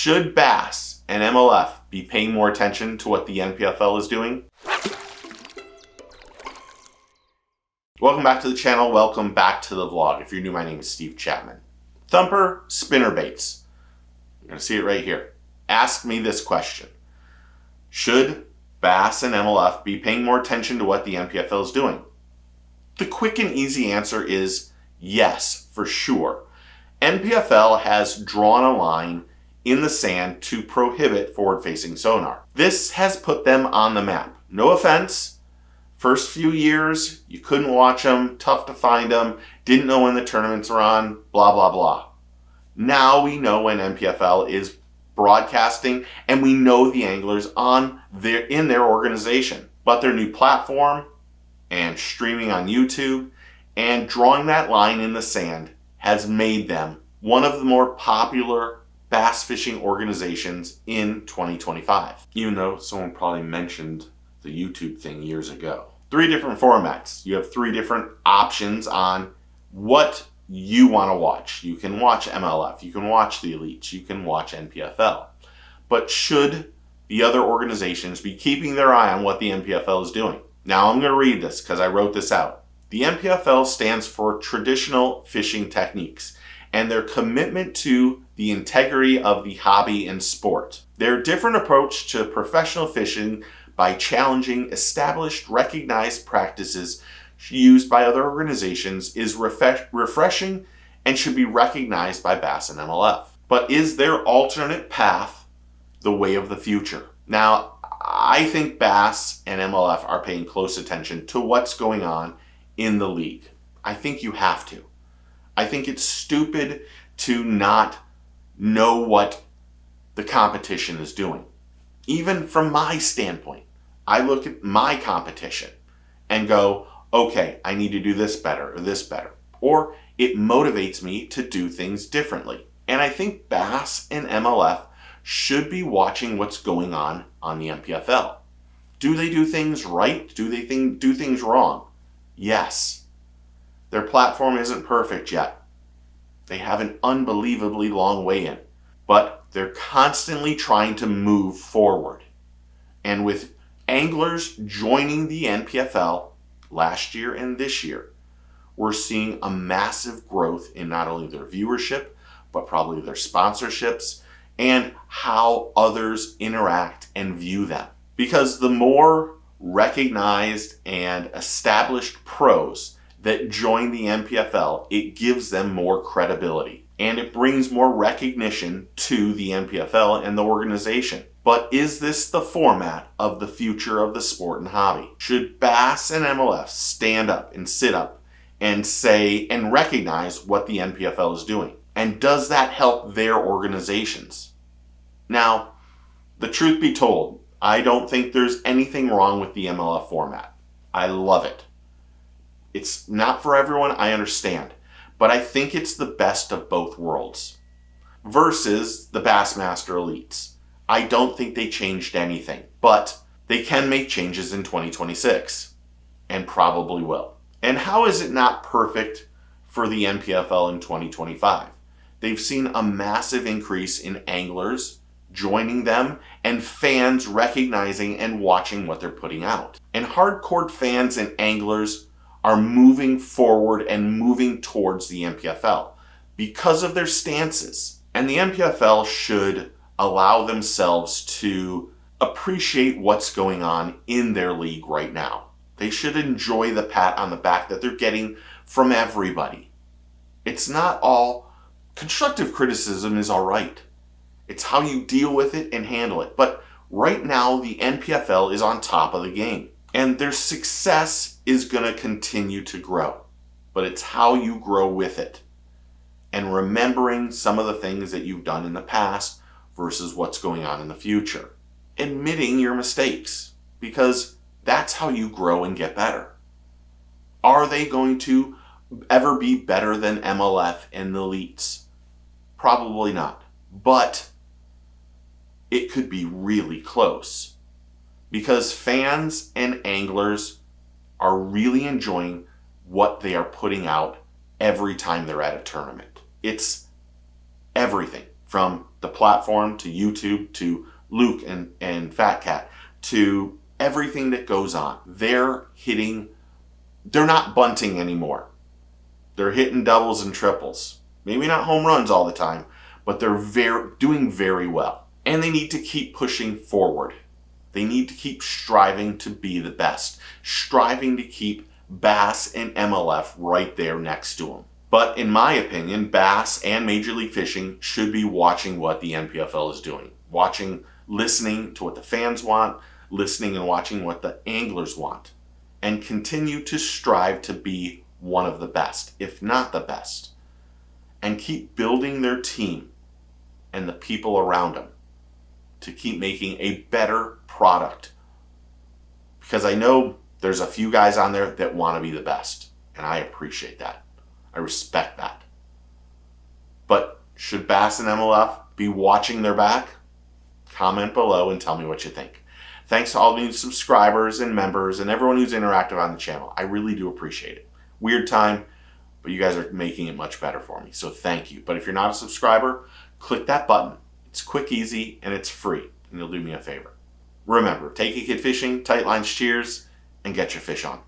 Should Bass and MLF be paying more attention to what the NPFL is doing? Welcome back to the channel. Welcome back to the vlog. If you're new, my name is Steve Chapman. Thumper spinnerbaits. You're going to see it right here. Ask me this question. Should Bass and MLF be paying more attention to what the NPFL is doing? The quick and easy answer is yes, for sure. NPFL has drawn a line in the sand to prohibit forward-facing sonar. This has put them on the map. No offense. First few years, you couldn't watch them, tough to find them, didn't know when the tournaments were on, blah, blah, blah. Now we know when NPFL is broadcasting, and we know the anglers in their organization. But their new platform and streaming on YouTube and drawing that line in the sand has made them one of the more popular bass fishing organizations in 2025. Even though someone probably mentioned the YouTube thing years ago. 3 different formats. You have 3 different options on what you want to watch. You can watch MLF, you can watch the Elites, you can watch NPFL. But should the other organizations be keeping their eye on what the NPFL is doing? Now I'm going to read this because I wrote this out. The NPFL stands for Traditional Fishing Techniques and their commitment to the integrity of the hobby and sport. Their different approach to professional fishing by challenging established, recognized practices used by other organizations is refreshing and should be recognized by Bass and MLF. But is their alternate path the way of the future? Now, I think Bass and MLF are paying close attention to what's going on in the league. I think you have to. I think it's stupid to not know what the competition is doing. Even from my standpoint, I look at my competition and go, okay, I need to do this better or this better. Or it motivates me to do things differently. And I think Bass and MLF should be watching what's going on the NPFL. Do they do things right? Do they do things wrong? Yes. Their platform isn't perfect yet. They have an unbelievably long way in. But they're constantly trying to move forward. And with anglers joining the NPFL last year and this year, we're seeing a massive growth in not only their viewership, but probably their sponsorships and how others interact and view them. Because the more recognized and established pros that join the NPFL, it gives them more credibility and it brings more recognition to the NPFL and the organization. But is this the format of the future of the sport and hobby? Should Bass and MLF stand up and sit up and say and recognize what the NPFL is doing? And does that help their organizations? Now, the truth be told, I don't think there's anything wrong with the MLF format. I love it. It's not for everyone, I understand. But I think it's the best of both worlds. Versus the Bassmaster Elites. I don't think they changed anything. But they can make changes in 2026. And probably will. And how is it not perfect for the NPFL in 2025? They've seen a massive increase in anglers joining them and fans recognizing and watching what they're putting out. And hardcore fans and anglers are moving forward and moving towards the NPFL because of their stances. And the NPFL should allow themselves to appreciate what's going on in their league right now. They should enjoy the pat on the back that they're getting from everybody. It's not all constructive criticism is all right. It's how you deal with it and handle it. But right now, the NPFL is on top of the game. And their success is going to continue to grow. But it's how you grow with it. And remembering some of the things that you've done in the past versus what's going on in the future. Admitting your mistakes. Because that's how you grow and get better. Are they going to ever be better than MLF and the Elites? Probably not. But it could be really close. Because fans and anglers are really enjoying what they are putting out every time they're at a tournament. It's everything from the platform, to YouTube, to Luke and Fat Cat, to everything that goes on. They're not bunting anymore. They're hitting doubles and triples. Maybe not home runs all the time, but they're doing very well. And they need to keep pushing forward. They need to keep striving to be the best, striving to keep Bass and MLF right there next to them. But in my opinion, Bass and Major League Fishing should be watching what the NPFL is doing, listening to what the fans want, listening and watching what the anglers want, and continue to strive to be one of the best, if not the best, and keep building their team and the people around them to keep making a better product. Because I know there's a few guys on there that want to be the best, and I appreciate that. I respect that. But should Bass and MLF be watching their back? Comment below and tell me what you think. Thanks to all the new subscribers and members and everyone who's interactive on the channel. I really do appreciate it. Weird time, but you guys are making it much better for me, so thank you. But if you're not a subscriber, click that button. It's quick, easy, and it's free, and you'll do me a favor. Remember, take a kid fishing, tight lines, cheers, and get your fish on.